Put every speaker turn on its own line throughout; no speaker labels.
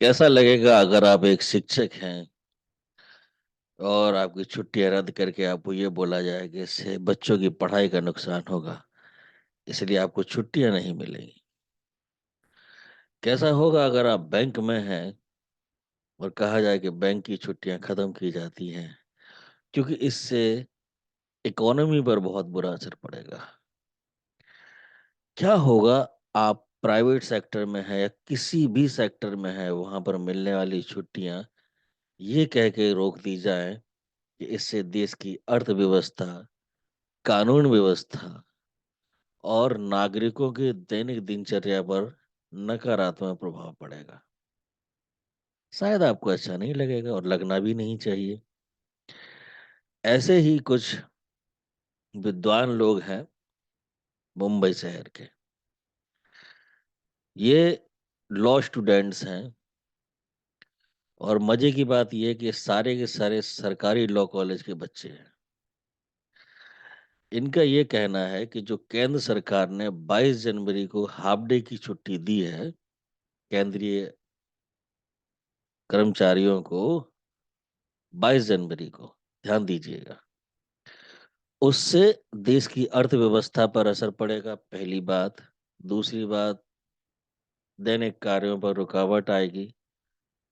कैसा लगेगा अगर आप एक शिक्षक हैं और आपकी छुट्टियां रद्द करके आपको ये बोला जाए कि इससे बच्चों की पढ़ाई का नुकसान होगा, इसलिए आपको छुट्टियां नहीं मिलेंगी। कैसा होगा अगर आप बैंक में हैं और कहा जाए कि बैंक की छुट्टियां खत्म की जाती हैं, क्योंकि इससे इकोनॉमी पर बहुत बुरा असर पड़ेगा। क्या होगा? आप प्राइवेट सेक्टर में है या किसी भी सेक्टर में है, वहां पर मिलने वाली छुट्टियां ये कह के रोक दी जाए कि इससे देश की अर्थव्यवस्था, कानून व्यवस्था और नागरिकों के दैनिक दिनचर्या पर नकारात्मक प्रभाव पड़ेगा। शायद आपको अच्छा नहीं लगेगा और लगना भी नहीं चाहिए। ऐसे ही कुछ विद्वान लोग हैं मुंबई शहर के। ये लॉ स्टूडेंट्स हैं और मजे की बात यह है कि सारे के सारे सरकारी लॉ कॉलेज के बच्चे हैं। इनका ये कहना है कि जो केंद्र सरकार ने 22 जनवरी को हाफ डे की छुट्टी दी है केंद्रीय कर्मचारियों को, 22 जनवरी को, ध्यान दीजिएगा, उससे देश की अर्थव्यवस्था पर असर पड़ेगा, पहली बात। दूसरी बात, दैनिक कार्यों पर रुकावट आएगी।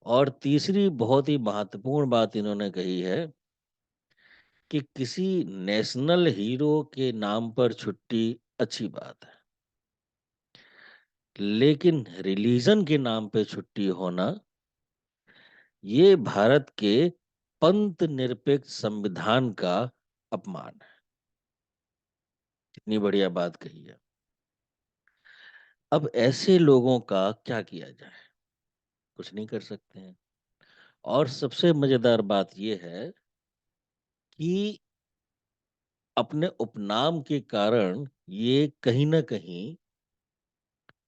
और तीसरी बहुत ही महत्वपूर्ण बात इन्होंने कही है कि किसी नेशनल हीरो के नाम पर छुट्टी अच्छी बात है, लेकिन रिलीजन के नाम पे छुट्टी होना ये भारत के पंथ निरपेक्ष संविधान का अपमान है। कितनी बढ़िया बात कही है। अब ऐसे लोगों का क्या किया जाए? कुछ नहीं कर सकते हैं। और सबसे मजेदार बात यह है कि अपने उपनाम के कारण ये कहीं ना कहीं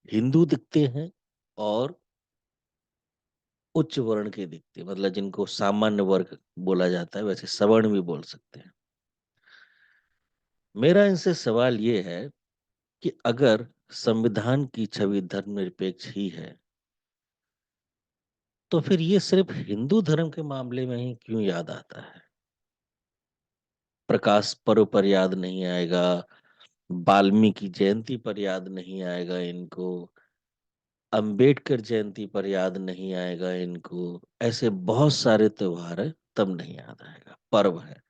हिंदू दिखते हैं और उच्च वर्ण के दिखते हैं, मतलब जिनको सामान्य वर्ग बोला जाता है, वैसे सवर्ण भी बोल सकते हैं। मेरा इनसे सवाल ये है कि अगर संविधान की छवि धर्मनिरपेक्ष ही है, तो फिर ये सिर्फ हिंदू धर्म के मामले में ही क्यों याद आता है? प्रकाश पर्व पर याद नहीं आएगा, वाल्मीकि जयंती पर याद नहीं आएगा इनको, अंबेडकर जयंती पर याद नहीं आएगा इनको। ऐसे बहुत सारे त्योहार है, तब नहीं याद आएगा, पर्व है।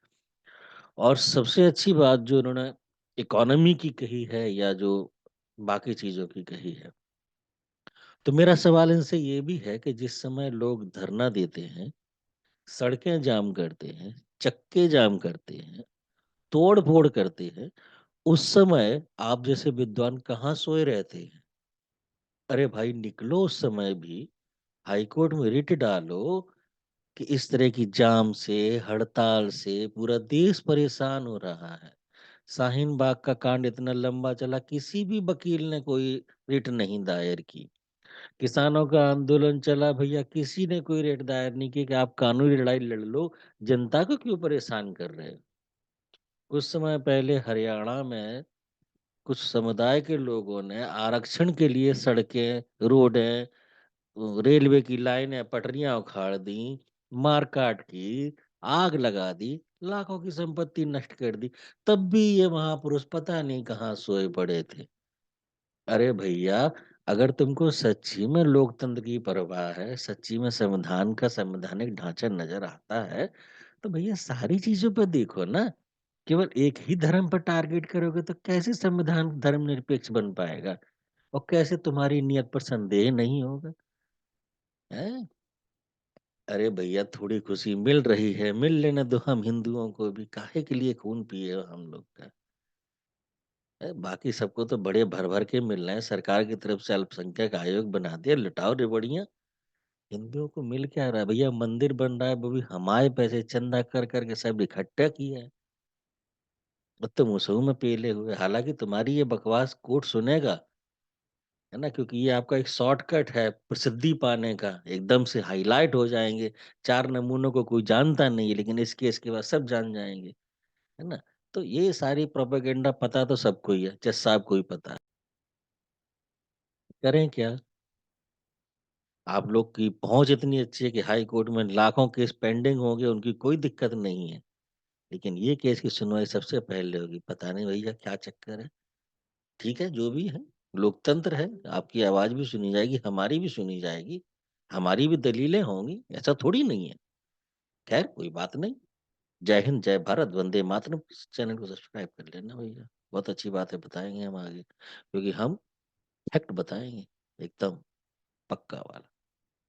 और सबसे अच्छी बात जो उन्होंने इकोनॉमी की कही है या जो बाकी चीजों की कही है, तो मेरा सवाल इनसे ये भी है कि जिस समय लोग धरना देते हैं, सड़कें जाम करते हैं, चक्के जाम करते हैं, तोड़ फोड़ करते हैं, उस समय आप जैसे विद्वान कहाँ सोए रहते हैं? अरे भाई निकलो उस समय भी, हाईकोर्ट में रिट डालो कि इस तरह की जाम से, हड़ताल से पूरा देश परेशान हो रहा है। शाहीन बाग का कांड इतना लंबा चला, किसी भी वकील ने कोई रिट नहीं दायर की। किसानों का आंदोलन चला भैया, किसी ने कोई रिट दायर नहीं की कि आप कानूनी लड़ाई लड़ लो, जनता को क्यों परेशान कर रहे हो? कुछ समय पहले हरियाणा में कुछ समुदाय के लोगों ने आरक्षण के लिए सड़कें, रोडें, रेलवे की लाइनें, पटरियां उखाड़ दी, मार काट की, आग लगा दी, लाखों की संपत्ति नष्ट कर दी। तब भी ये महापुरुष पता नहीं कहाँ सोए पड़े थे। अरे भैया, अगर तुमको सच्ची में लोकतंत्र की परवाह है, सच्ची में संविधान का संवैधानिक ढांचा नजर आता है, तो भैया सारी चीजों पर देखो ना। केवल एक ही धर्म पर टारगेट करोगे तो कैसे संविधान धर्मनिरपेक्ष बन पाएगा? और कैसे तुम्हारी नियत पर संदेह नहीं होगा? है? अरे भैया, थोड़ी खुशी मिल रही है, मिल लेने दो हम हिंदुओं को भी, काहे के लिए खून पिए हो हम लोग का? बाकी सबको तो बड़े भर भर के मिल रहे हैं, सरकार की तरफ से अल्पसंख्यक आयोग बना दिया, लुटाओ रे बढ़िया। हिंदुओं को मिल क्या रहा है भैया? मंदिर बन रहा है, वो भी हमारे पैसे चंदा कर करके सब इकट्ठा किया है। अब तो मुसहु में पेले हुए, हालांकि तुम्हारी ये बकवास कोर्ट सुनेगा, है ना, क्योंकि ये आपका एक शॉर्टकट है प्रसिद्धि पाने का, एकदम से हाईलाइट हो जाएंगे। चार नमूनों को कोई जानता नहीं है, लेकिन इस केस के बाद सब जान जाएंगे, है ना। तो ये सारी प्रोपेगेंडा पता तो सबको ही है, जज साहब को ही पता है। करें क्या? आप लोग की पहुंच इतनी अच्छी है कि हाई कोर्ट में लाखों केस पेंडिंग होंगे, उनकी कोई दिक्कत नहीं है, लेकिन ये केस की सुनवाई सबसे पहले होगी। पता नहीं भैया क्या चक्कर है। ठीक है, जो भी है, लोकतंत्र है, आपकी आवाज भी सुनी जाएगी, हमारी भी सुनी जाएगी, हमारी भी दलीलें होंगी, ऐसा थोड़ी नहीं है। खैर कोई बात नहीं। जय हिंद, जय भारत, वंदे मातरम। चैनल को सब्सक्राइब कर लेना भैया। बहुत अच्छी बात है, बताएंगे हम आगे, क्योंकि हम फैक्ट बताएंगे, एकदम पक्का वाला।